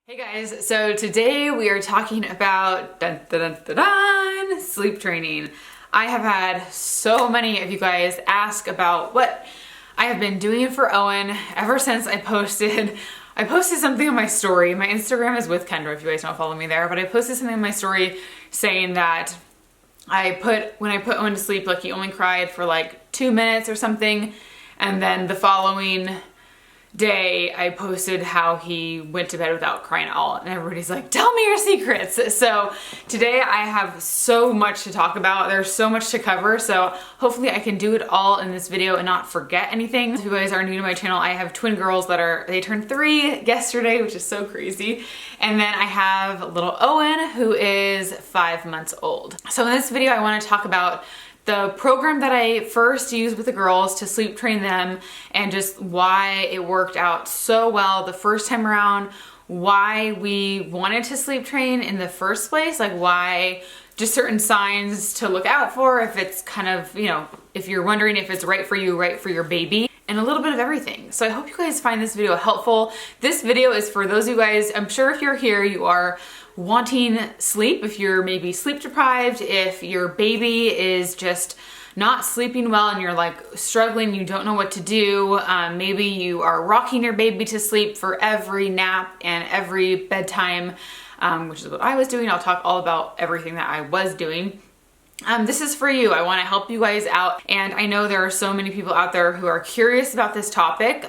Hey guys, so today we are talking about sleep training. I have had so many of you guys ask about what I have been doing for Owen ever since I posted something on my story. My Instagram is with Kendra if you guys don't follow me there, but I posted something on my story saying that when I put Owen to sleep, like he only cried for like 2 minutes or something, and then the following day I posted how he went to bed without crying at all, and everybody's like, tell me your secrets. So today I have so much to talk about. There's so much to cover, so hopefully I can do it all in this video and not forget anything. If you guys are new to my channel, I have twin girls they turned 3 yesterday, which is so crazy. And then I have little Owen, who is 5 months old. So in this video I want to talk about the program that I first used with the girls to sleep train them, and just why it worked out so well the first time around, why we wanted to sleep train in the first place, like why, just certain signs to look out for if it's kind of, you know, if you're wondering if it's right for you, right for your baby, and a little bit of everything. So I hope you guys find this video helpful. This video is for those of you guys, I'm sure if you're here, you are wanting sleep, if you're maybe sleep deprived, if your baby is just not sleeping well and you're like struggling, you don't know what to do. Maybe you are rocking your baby to sleep for every nap and every bedtime, which is what I was doing. I'll talk all about everything that I was doing. This is for you. I want to help you guys out, and I know there are so many people out there who are curious about this topic.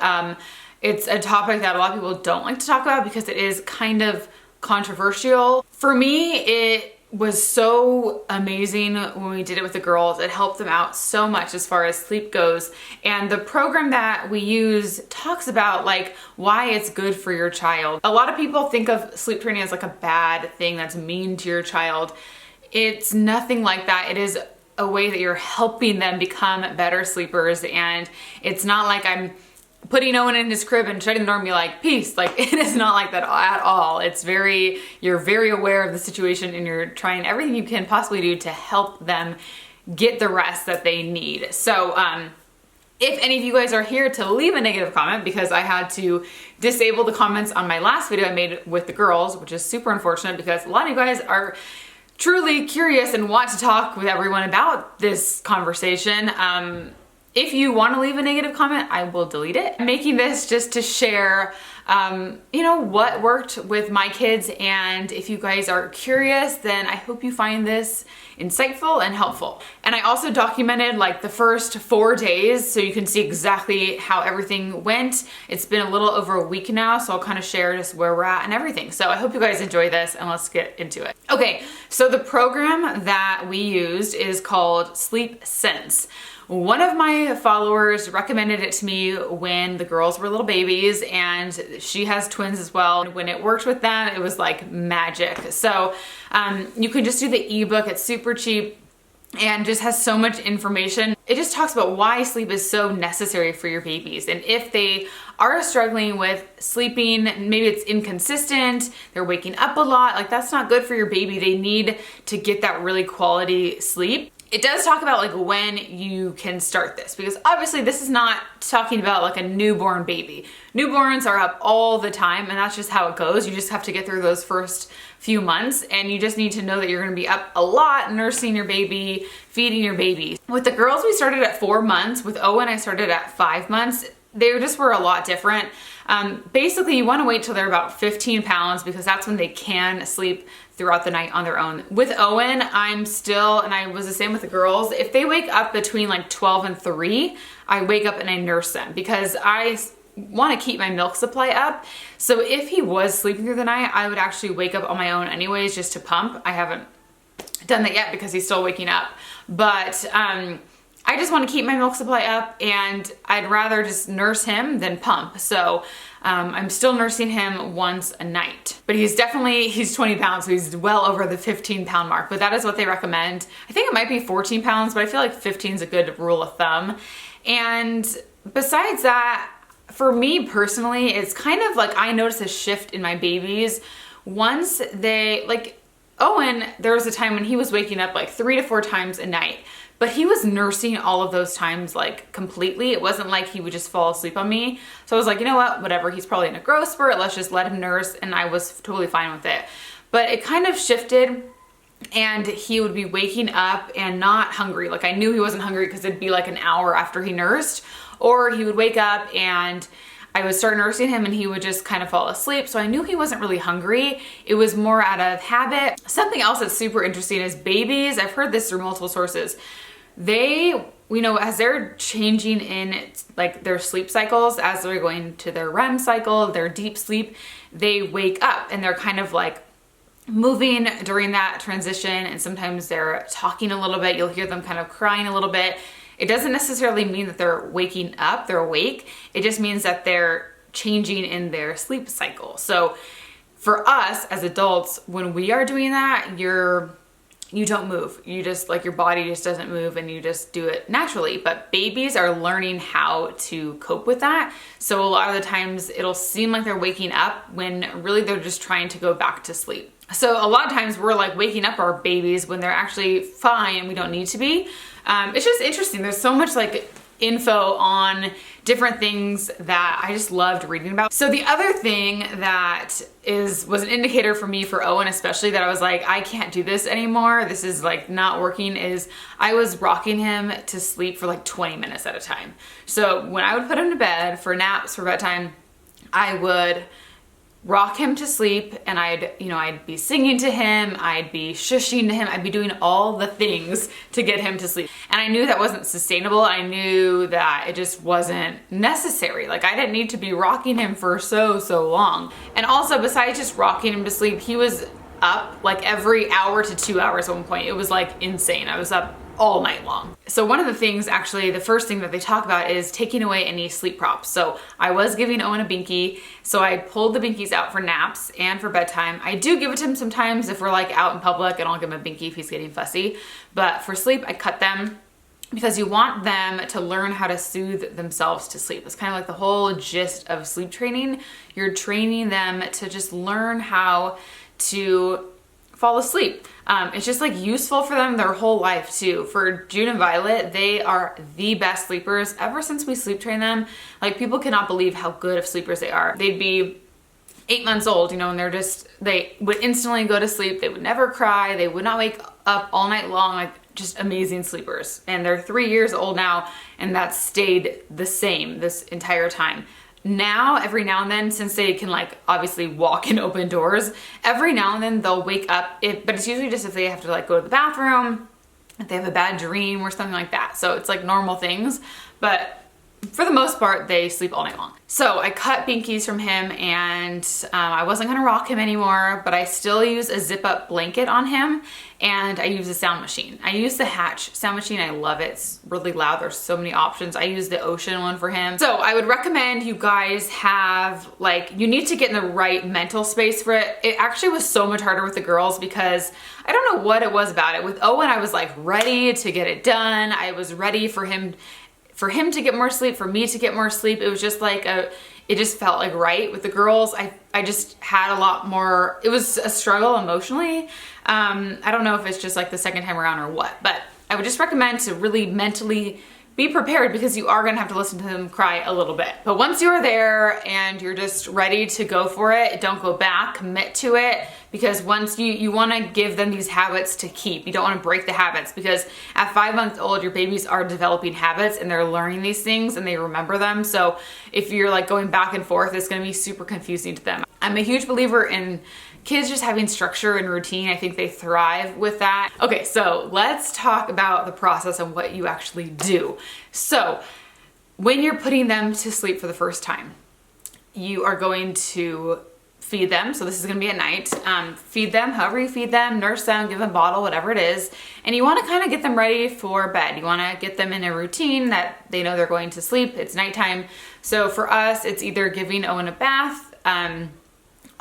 It's a topic that a lot of people don't like to talk about because it is kind of controversial. For me, it was so amazing when we did it with the girls. It helped them out so much as far as sleep goes. And the program that we use talks about like why it's good for your child. A lot of people think of sleep training as like a bad thing that's mean to your child. It's nothing like that. It is a way that you're helping them become better sleepers, and it's not like I'm putting Owen in his crib and shutting the door and be like, peace. Like, it is not like that at all. It's you're very aware of the situation, and you're trying everything you can possibly do to help them get the rest that they need. So, if any of you guys are here to leave a negative comment, because I had to disable the comments on my last video I made with the girls, which is super unfortunate because a lot of you guys are truly curious and want to talk with everyone about this conversation. If you want to leave a negative comment, I will delete it. I'm making this just to share, you know, what worked with my kids, and if you guys are curious, then I hope you find this insightful and helpful. And I also documented like the first 4 days so you can see exactly how everything went. It's been a little over a week now, so I'll kind of share just where we're at and everything. So I hope you guys enjoy this, and let's get into it. Okay, so the program that we used is called Sleep Sense. One of my followers recommended it to me when the girls were little babies, and she has twins as well. When it worked with them, it was like magic. So you can just do the ebook. It's super cheap and just has so much information. It just talks about why sleep is so necessary for your babies. And if they are struggling with sleeping, maybe it's inconsistent, they're waking up a lot, like that's not good for your baby. They need to get that really quality sleep. It does talk about like when you can start this, because obviously this is not talking about like a newborn baby. Newborns are up all the time, and that's just how it goes. You just have to get through those first few months, and you just need to know that you're gonna be up a lot nursing your baby, feeding your baby. With the girls, we started at 4 months. With Owen, I started at 5 months. They just were a lot different. Basically, you want to wait till they're about 15 pounds because that's when they can sleep throughout the night on their own. With Owen, and I was the same with the girls, if they wake up between like 12 and 3, I wake up and I nurse them because I want to keep my milk supply up. So if he was sleeping through the night, I would actually wake up on my own anyways just to pump. I haven't done that yet because he's still waking up. But I just want to keep my milk supply up, and I'd rather just nurse him than pump. So I'm still nursing him once a night. But he's 20 pounds, so he's well over the 15-pound mark. But that is what they recommend. I think it might be 14 pounds, but I feel like 15 is a good rule of thumb. And besides that, for me personally, it's kind of like I notice a shift in my babies once they, like Owen, there was a time when he was waking up like 3 to 4 times a night. but he was nursing all of those times like completely. It wasn't like he would just fall asleep on me. So I was like, you know what, whatever, he's probably in a growth spurt, let's just let him nurse. And I was totally fine with it. But it kind of shifted, and he would be waking up and not hungry. Like I knew he wasn't hungry because it'd be like an hour after he nursed, or he would wake up and I would start nursing him and he would just kind of fall asleep. So I knew he wasn't really hungry. It was more out of habit. Something else that's super interesting is babies. I've heard this through multiple sources. They, you know, as they're changing in like their sleep cycles, as they're going to their REM cycle, their deep sleep, they wake up and they're kind of like moving during that transition. And sometimes they're talking a little bit. You'll hear them kind of crying a little bit. It doesn't necessarily mean that they're waking up, they're awake. It just means that they're changing in their sleep cycle. So for us as adults, when we are doing that, you don't move. You just, like, your body just doesn't move and you just do it naturally. But babies are learning how to cope with that. So a lot of the times it'll seem like they're waking up when really they're just trying to go back to sleep. So a lot of times we're like waking up our babies when they're actually fine and we don't need to be. It's just interesting. There's so much like info on different things that I just loved reading about. So the other thing that was an indicator for me, for Owen especially, that I was like, I can't do this anymore, this is like not working, is I was rocking him to sleep for like 20 minutes at a time. So when I would put him to bed for naps, for bedtime, I would rock him to sleep and I'd be singing to him, I'd be shushing to him, I'd be doing all the things to get him to sleep. And I knew that wasn't sustainable. I knew that it just wasn't necessary. Like I didn't need to be rocking him for so long. And also, besides just rocking him to sleep, he was up like every hour to 2 hours at one point. It was like insane. I was up all night long. So one of the things, actually, the first thing that they talk about is taking away any sleep props. So I was giving Owen a binky. So I pulled the binkies out for naps and for bedtime. I do give it to him sometimes if we're like out in public, and I'll give him a binky if he's getting fussy. But for sleep, I cut them because you want them to learn how to soothe themselves to sleep. It's kind of like the whole gist of sleep training. You're training them to just learn how to fall asleep. It's just like useful for them their whole life too. For June and Violet, they are the best sleepers ever since we sleep train them. Like people cannot believe how good of sleepers they are. They'd be 8 months old, you know, and they would instantly go to sleep. They would never cry. They would not wake up all night long. Like just amazing sleepers. And they're 3 years old now, and that's stayed the same this entire time. Now, every now and then, since they can like obviously walk and open doors, every now and then they'll wake up, but it's usually just if they have to like go to the bathroom, if they have a bad dream or something like that. So it's like normal things, but for the most part, they sleep all night long. So I cut binkies from him, and I wasn't gonna rock him anymore, but I still use a zip up blanket on him, and I use a sound machine. I use the Hatch sound machine. I love it. It's really loud. There's so many options. I use the Ocean one for him. So I would recommend you guys have, like, you need to get in the right mental space for it. It actually was so much harder with the girls because I don't know what it was about it. With Owen, I was like ready to get it done. I was ready for him to get more sleep, for me to get more sleep. It was just like it just felt like right. With the girls, I just had a lot more, it was a struggle emotionally. I don't know if it's just like the second time around or what, but I would just recommend to really mentally be prepared, because you are gonna have to listen to them cry a little bit. But once you're there and you're just ready to go for it, don't go back, commit to it, because once you wanna give them these habits to keep. You don't wanna break the habits, because at 5 months old, your babies are developing habits and they're learning these things and they remember them. So if you're like going back and forth, it's gonna be super confusing to them. I'm a huge believer in kids just having structure and routine. I think they thrive with that. Okay, so let's talk about the process and what you actually do. So when you're putting them to sleep for the first time, you are going to feed them. So this is gonna be at night. Feed them however you feed them, nurse them, give them a bottle, whatever it is. And you wanna kind of get them ready for bed. You wanna get them in a routine that they know they're going to sleep. It's nighttime. So for us, it's either giving Owen a bath.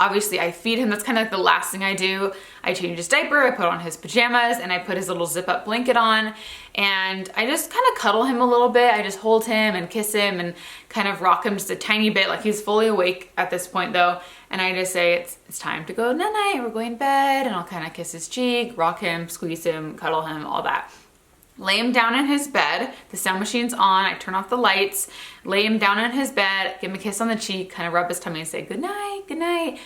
Obviously I feed him. That's kind of like the last thing I do. I change his diaper, I put on his pajamas, and I put his little zip up blanket on, and I just kind of cuddle him a little bit. I just hold him and kiss him and kind of rock him just a tiny bit. Like he's fully awake at this point though. And I just say, it's time to go night night, we're going to bed, and I'll kind of kiss his cheek, rock him, squeeze him, cuddle him, all that. lay him down in his bed. The sound machine's on. I turn off the lights, lay him down in his bed, give him a kiss on the cheek, kind of rub his tummy and say, good night, good night.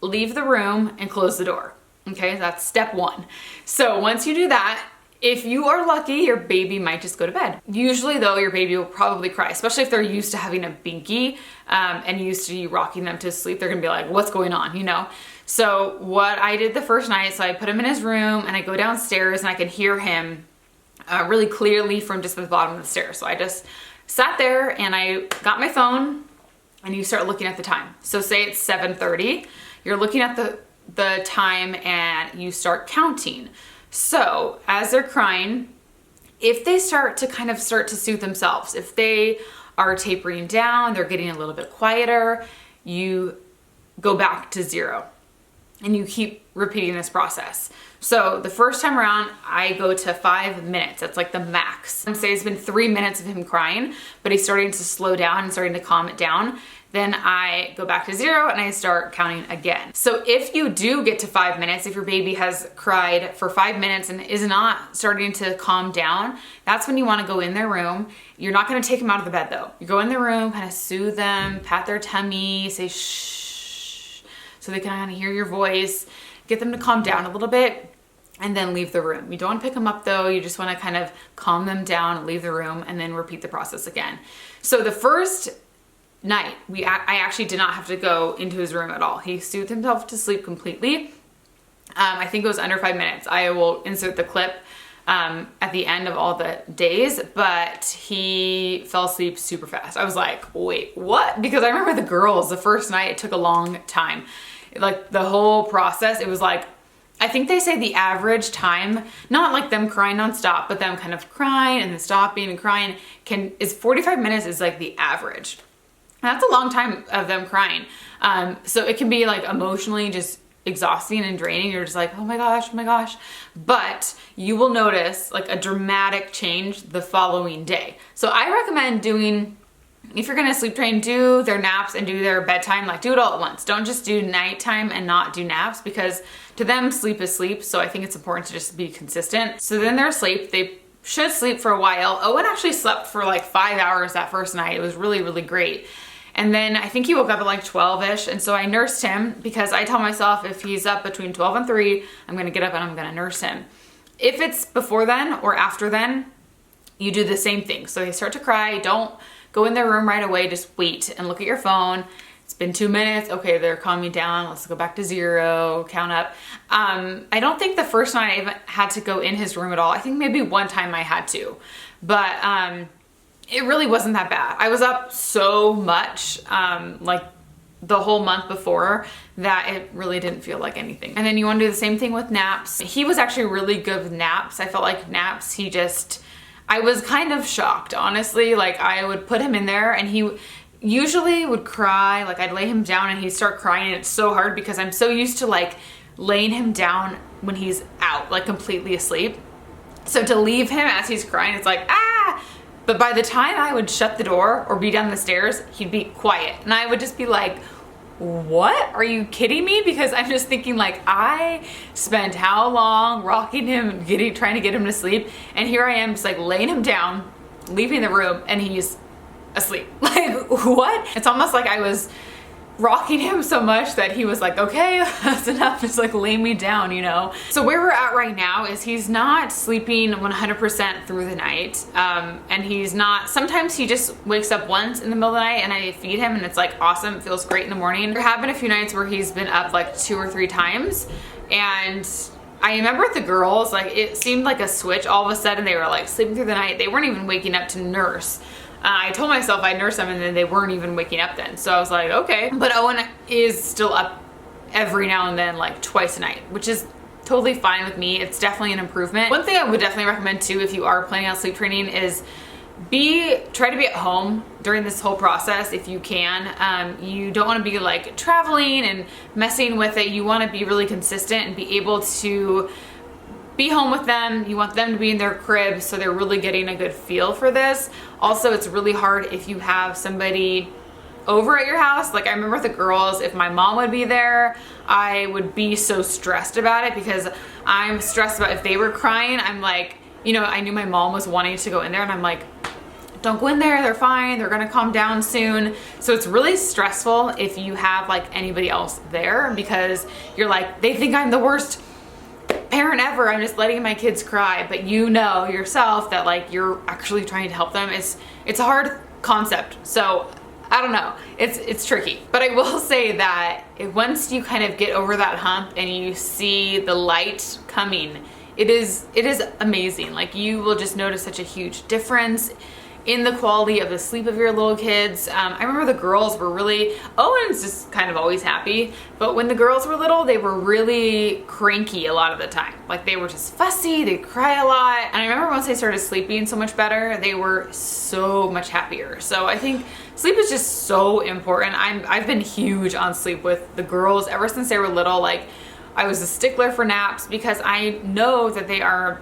Leave the room and close the door. Okay, that's step one. So once you do that, if you are lucky, your baby might just go to bed. Usually though, your baby will probably cry, especially if they're used to having a binky and used to you rocking them to sleep. They're gonna be like, what's going on, you know? So what I did the first night, so I put him in his room and I go downstairs and I could hear him really clearly from just the bottom of the stairs. So I just sat there and I got my phone and you start looking at the time. So say it's 7:30, you're looking at the time and you start counting. So as they're crying, if they start to soothe themselves, if they are tapering down, they're getting a little bit quieter, you go back to 0 and you keep repeating this process. So the first time around, I go to 5 minutes. That's like the max. Say it's been 3 minutes of him crying, but he's starting to slow down and starting to calm it down. Then I go back to 0 and I start counting again. So if you do get to 5 minutes, if your baby has cried for 5 minutes and is not starting to calm down, that's when you want to go in their room. You're not going to take them out of the bed though. You go in their room, kind of soothe them, pat their tummy, say shh, so they can kind of hear your voice, get them to calm down a little bit, and then leave the room. You don't want to pick them up though. You just want to kind of calm them down, leave the room, and then repeat the process again. So the first night, I actually did not have to go into his room at all. He soothed himself to sleep completely. I think it was under 5 minutes. I will insert the clip at the end of all the days, but he fell asleep super fast. I was like, wait, what? Because I remember the girls, the first night, it took a long time. Like the whole process, it was like, I think they say the average time, not like them crying nonstop, but them kind of crying and then stopping and crying is 45 minutes is like the average. That's a long time of them crying. So it can be like emotionally just exhausting and draining. You're just like, oh my gosh, oh my gosh. But you will notice like a dramatic change the following day. So I recommend doing, if you're gonna sleep train, do their naps and do their bedtime, like do it all at once. Don't just do nighttime and not do naps, because to them sleep is sleep. So I think it's important to just be consistent. So then they're asleep, they should sleep for a while. Owen actually slept for like 5 hours that first night. It was really, really great. And then I think he woke up at like 12-ish. And so I nursed him, because I tell myself if he's up between 12 and 3, I'm gonna get up and I'm gonna nurse him. If it's before then or after then, you do the same thing. So they start to cry, don't go in their room right away, just wait and look at your phone. It's been 2 minutes, okay, they're calming down, let's go back to 0, count up. I don't think the first night I even had to go in his room at all. I think maybe one time I had to, but it really wasn't that bad. I was up so much, like the whole month before, that it really didn't feel like anything. And then you want to do the same thing with naps. He was actually really good with naps. I felt like naps, I was kind of shocked, honestly. Like I would put him in there and he usually would cry. Like I'd lay him down and he'd start crying, and it's so hard because I'm so used to like laying him down when he's out, like completely asleep. So to leave him as he's crying, it's like, ah! But by the time I would shut the door or be down the stairs, he'd be quiet. And I would just be like, what? Are you kidding me? Because I'm just thinking like, I spent how long rocking him and trying to get him to sleep. And here I am just like laying him down, leaving the room, and he's asleep. Like, what? It's almost like I was rocking him so much that he was like, okay, that's enough, just like lay me down, you know? So where we're at right now is he's not sleeping 100% through the night. And he's not, sometimes he just wakes up once in the middle of the night and I feed him and it's like awesome, it feels great in the morning. There have been a few nights where he's been up like 2 or 3 times, and I remember with the girls, like it seemed like a switch. All of a sudden they were like sleeping through the night. They weren't even waking up to nurse. I told myself I'd nurse them, and then they weren't even waking up then. So I was like, okay. But Owen is still up every now and then, like twice a night, which is totally fine with me. It's definitely an improvement. One thing I would definitely recommend too, if you are planning on sleep training, is try to be at home during this whole process if you can. You don't want to be like traveling and messing with it. You want to be really consistent and be able to be home with them. You want them to be in their crib, so they're really getting a good feel for this. Also, it's really hard if you have somebody over at your house. Like I remember with the girls, if my mom would be there, I would be so stressed about it, because I'm stressed about if they were crying. I'm like, you know, I knew my mom was wanting to go in there, and I'm like, don't go in there, they're fine, they're gonna calm down soon. So it's really stressful if you have like anybody else there, because you're like, they think I'm the worst parent ever, I'm just letting my kids cry. But you know yourself that like you're actually trying to help them. It's a hard concept. So I don't know, it's tricky. But I will say that once you kind of get over that hump and you see the light coming, it is amazing. Like, you will just notice such a huge difference in the quality of the sleep of your little kids. I remember the girls were really, Owen's just kind of always happy, but when the girls were little, they were really cranky a lot of the time. Like, they were just fussy, they'd cry a lot. And I remember once they started sleeping so much better, they were so much happier. So I think sleep is just so important. I've been huge on sleep with the girls ever since they were little. Like, I was a stickler for naps because I know that they are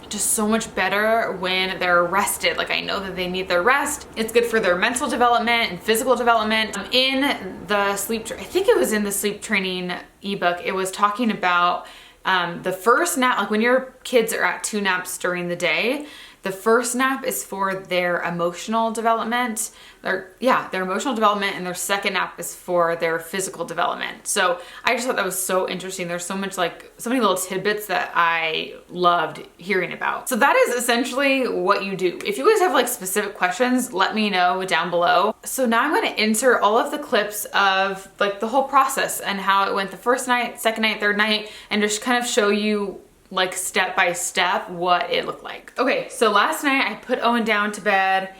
just so much better when they're rested. Like, I know that they need their rest. It's good for their mental development and physical development. In the sleep, I think it was in the sleep training ebook, it was talking about the first nap, like when your kids are at 2 naps during the day, the first nap is for their emotional development, their emotional development, and their second nap is for their physical development. So I just thought that was so interesting. There's so much, like, so many little tidbits that I loved hearing about. So that is essentially what you do. If you guys have like specific questions, let me know down below. So now I'm going to insert all of the clips of like the whole process and how it went the first night, second night, third night, and just kind of show you like step by step what it looked like. Okay, so last night I put Owen down to bed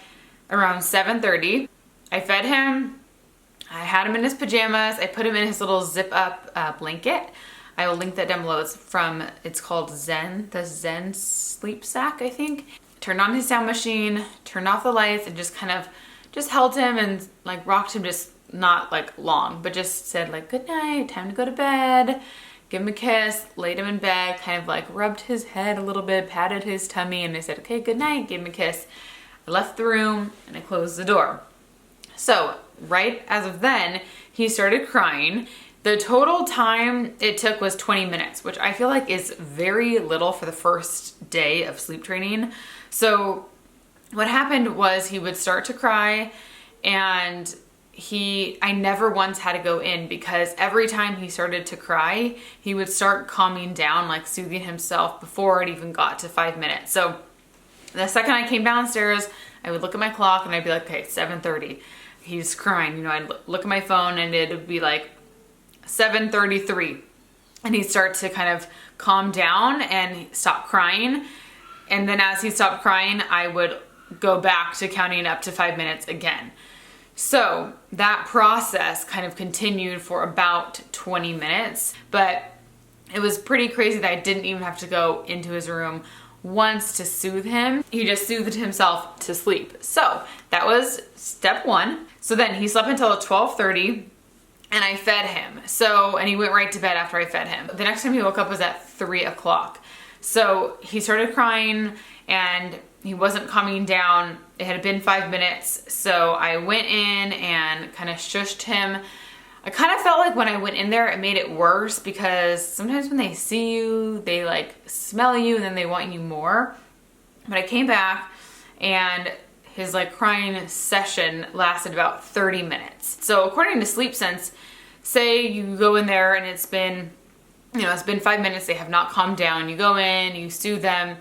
around 7:30. I fed him. I had him in his pajamas. I put him in his little zip up blanket. I will link that down below. It's called Zen, the Zen sleep sack, I think. Turned on his sound machine, turned off the lights, and just kind of just held him and like rocked him, just not like long, but just said like, good night, time to go to bed. Give him a kiss, laid him in bed, kind of like rubbed his head a little bit, patted his tummy, and I said, okay, good night, gave him a kiss. I left the room and I closed the door. So right as of then, he started crying. The total time it took was 20 minutes, which I feel like is very little for the first day of sleep training. So what happened was he would start to cry, and I never once had to go in, because every time he started to cry, he would start calming down, like soothing himself before it even got to 5 minutes. So the second I came downstairs, I would look at my clock and I'd be like, okay, 7:30. He's crying. You know, I'd look at my phone and it would be like 7:33. And he'd start to kind of calm down and stop crying. And then as he stopped crying, I would go back to counting up to 5 minutes again. So that process kind of continued for about 20 minutes, but it was pretty crazy that I didn't even have to go into his room once to soothe him. He just soothed himself to sleep. So that was step 1. So then he slept until 12:30 and I fed him. And he went right to bed after I fed him. The next time he woke up was at 3 o'clock. So he started crying and he wasn't calming down. It had been 5 minutes, so I went in and kind of shushed him. I kind of felt like when I went in there, it made it worse, because sometimes when they see you, they like smell you and then they want you more. But I came back and his like crying session lasted about 30 minutes. So according to Sleep Sense, say you go in there and it's been 5 minutes, they have not calmed down. You go in, you soothe them,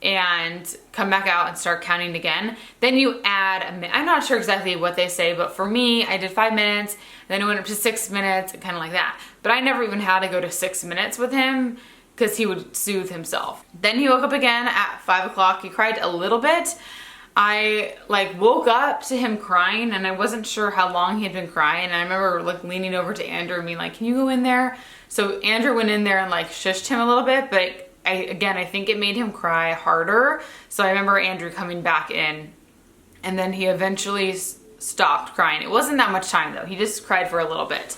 and come back out and start counting again. Then you add a minute. I'm not sure exactly what they say, but for me, I did 5 minutes, then it went up to 6 minutes, and kind of like that. But I never even had to go to 6 minutes with him, because he would soothe himself. Then he woke up again at 5 o'clock. He cried a little bit. I like woke up to him crying, and I wasn't sure how long he had been crying. And I remember like leaning over to Andrew and being like, can you go in there? So Andrew went in there and like shushed him a little bit, but I think it made him cry harder. So I remember Andrew coming back in, and then he eventually stopped crying. It wasn't that much time though. He just cried for a little bit.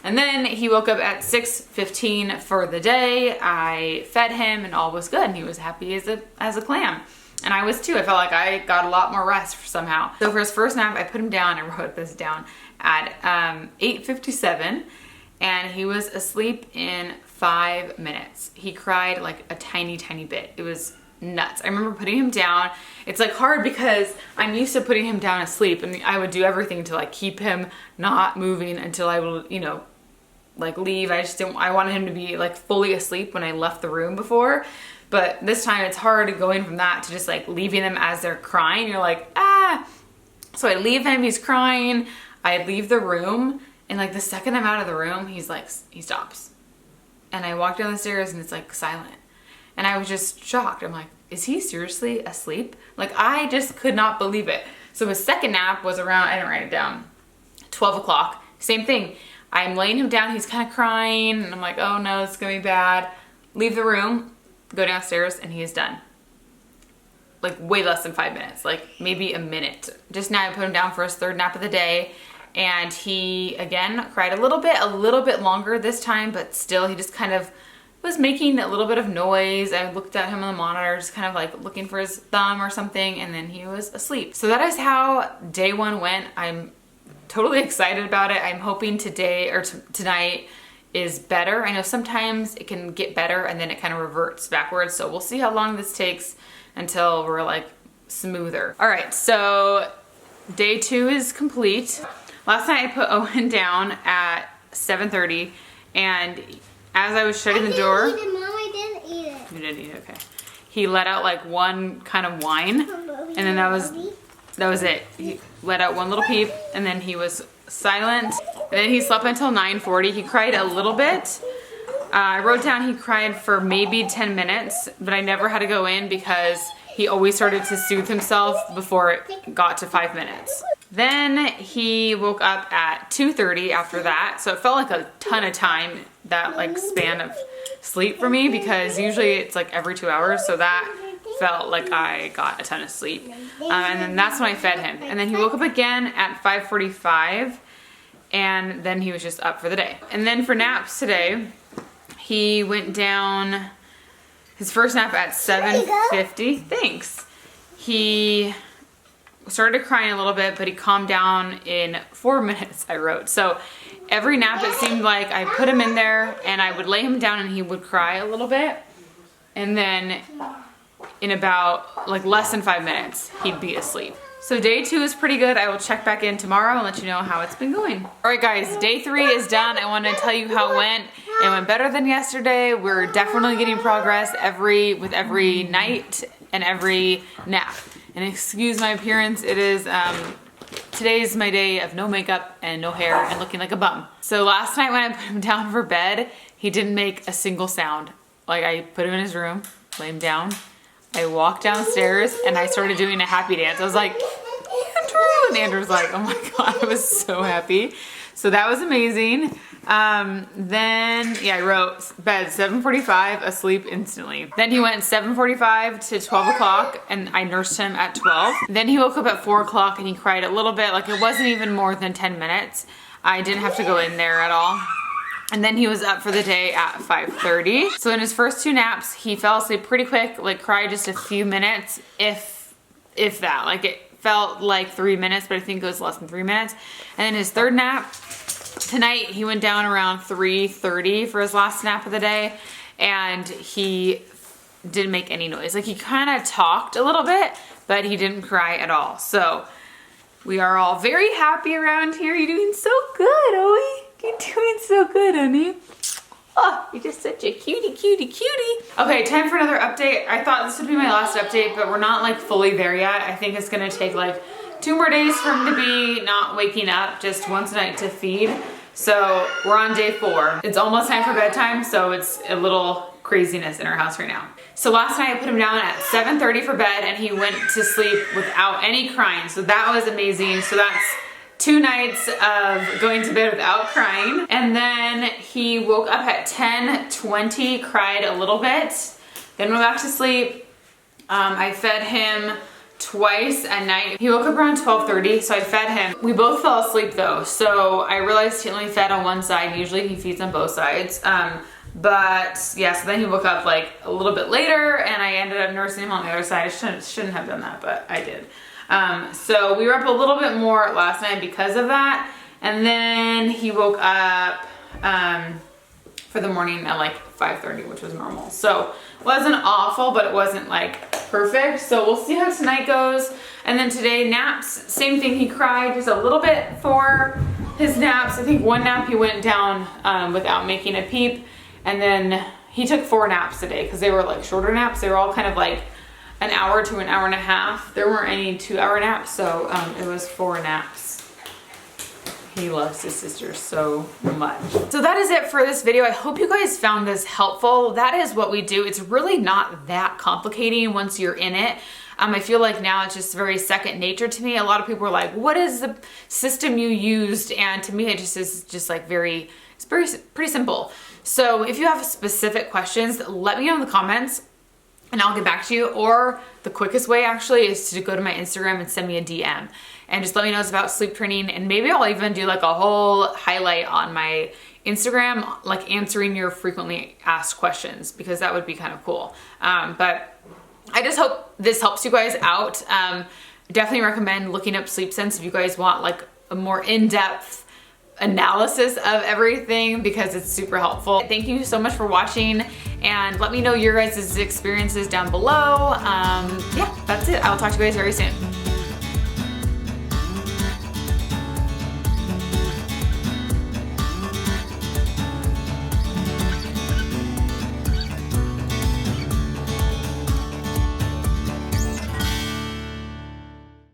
And then he woke up at 6:15 for the day. I fed him and all was good, and he was happy as a clam. And I was too. I felt like I got a lot more rest somehow. So for his first nap, I put him down. I wrote this down at 8:57, and he was asleep in 5 minutes. He cried like a tiny, tiny bit. It was nuts. I remember putting him down. It's like hard because I'm used to putting him down asleep, and I would do everything to like keep him not moving until I would, you know, like leave. I wanted him to be like fully asleep when I left the room before. But this time it's hard going from that to just like leaving them as they're crying. You're like, ah. So I leave him, he's crying. I leave the room, and like the second I'm out of the room, he stops. And I walk down the stairs and it's like silent. And I was just shocked. I'm like, is he seriously asleep? Like, I just could not believe it. So his second nap was around, I didn't write it down, 12 o'clock. Same thing. I'm laying him down, he's kind of crying, and I'm like, oh no, it's gonna be bad. Leave the room, go downstairs, and he is done. Like way less than 5 minutes, like maybe a minute. Just now I put him down for his third nap of the day, and he again cried a little bit longer this time, but still he just kind of was making a little bit of noise. I looked at him on the monitor, just kind of like looking for his thumb or something, and then he was asleep. So that is how day one went. I'm totally excited about it. I'm hoping today or tonight is better. I know sometimes it can get better and then it kind of reverts backwards. So we'll see how long this takes until we're like smoother. All right, so day two is complete. Last night I put Owen down at 7:30, and as I was shutting the door, I didn't eat it, Mom. I didn't eat it. You didn't eat it, okay. He let out like one kind of whine, and then that was it. He let out one little peep, and then he was silent. And then he slept until 9:40. He cried a little bit. I wrote down he cried for maybe 10 minutes, but I never had to go in because he always started to soothe himself before it got to 5 minutes. Then he woke up at 2:30 after that, so it felt like a ton of time, that like span of sleep for me, because usually it's like every 2 hours, so that felt like I got a ton of sleep. And then that's when I fed him. And then he woke up again at 5:45, and then he was just up for the day. And then for naps today, he went down his first nap at 7:50. Thanks. He started crying a little bit, but he calmed down in 4 minutes, I wrote. So every nap, it seemed like I put him in there and I would lay him down and he would cry a little bit. And then in about like less than 5 minutes, he'd be asleep. So day two is pretty good. I will check back in tomorrow and let you know how it's been going. All right guys, day three is done. I want to tell you how it went. It went better than yesterday. We're definitely getting progress with every night and every nap. And excuse my appearance, it is, today's my day of no makeup and no hair and looking like a bum. So last night when I put him down for bed, he didn't make a single sound. Like, I put him in his room, lay him down, I walked downstairs and I started doing a happy dance. I was like, Andrew, and Andrew was like, oh my God, I was so happy. So that was amazing. Then, yeah, I wrote bed 7:45, asleep instantly. Then he went 7:45 to 12 o'clock and I nursed him at 12. Then he woke up at 4 o'clock and he cried a little bit, like it wasn't even more than 10 minutes. I didn't have to go in there at all. And then he was up for the day at 5:30. So in his first two naps, he fell asleep pretty quick, like cried just a few minutes, if that. Like it felt like 3 minutes, but I think it was less than 3 minutes. And then his third nap, tonight he went down around 3:30 for his last nap of the day, and he didn't make any noise. Like he kind of talked a little bit, but he didn't cry at all. So we are all very happy around here. You're doing so good, Owie. You're doing so good, honey. Oh, you're just such a cutie, cutie, cutie. Okay, time for another update. I thought this would be my last update, but we're not like fully there yet. I think it's gonna take like 2 more days for him to be not waking up just once a night to feed. So we're on day 4. It's almost time for bedtime, so it's a little craziness in our house right now. So last night I put him down at 7:30 for bed and he went to sleep without any crying. So that was amazing. So that's 2 nights of going to bed without crying. And then he woke up at 10:20, cried a little bit, then went back to sleep. I fed him twice at night. He woke up around 12:30, so I fed him. We both fell asleep though, so I realized he only fed on one side. Usually he feeds on both sides. But yeah, so then he woke up like a little bit later and I ended up nursing him on the other side. I shouldn't have done that, but I did. So we were up a little bit more last night because of that. And then he woke up for for the morning at like 5:30, which was normal. So it wasn't awful, but it wasn't like perfect. So we'll see how tonight goes. And then today, naps, same thing. He cried just a little bit for his naps. I think one nap he went down without making a peep. And then he took 4 naps today because they were like shorter naps. They were all kind of like an hour to an hour and a half. There weren't any 2-hour naps, so it was 4 naps. He loves his sister so much. So that is it for this video. I hope you guys found this helpful. That is what we do. It's really not that complicating once you're in it. I feel like now it's just very second nature to me. A lot of people are like, what is the system you used? And to me, it just is just like it's pretty simple. So if you have specific questions, let me know in the comments and I'll get back to you. Or the quickest way actually is to go to my Instagram and send me a DM and just let me know it's about sleep training. And maybe I'll even do like a whole highlight on my Instagram, like answering your frequently asked questions, because that would be kind of cool. But I just hope this helps you guys out. Definitely recommend looking up Sleep Sense if you guys want like a more in-depth analysis of everything, because it's super helpful. Thank you so much for watching, and let me know your guys' experiences down below. Yeah, that's it. I'll talk to you guys very soon.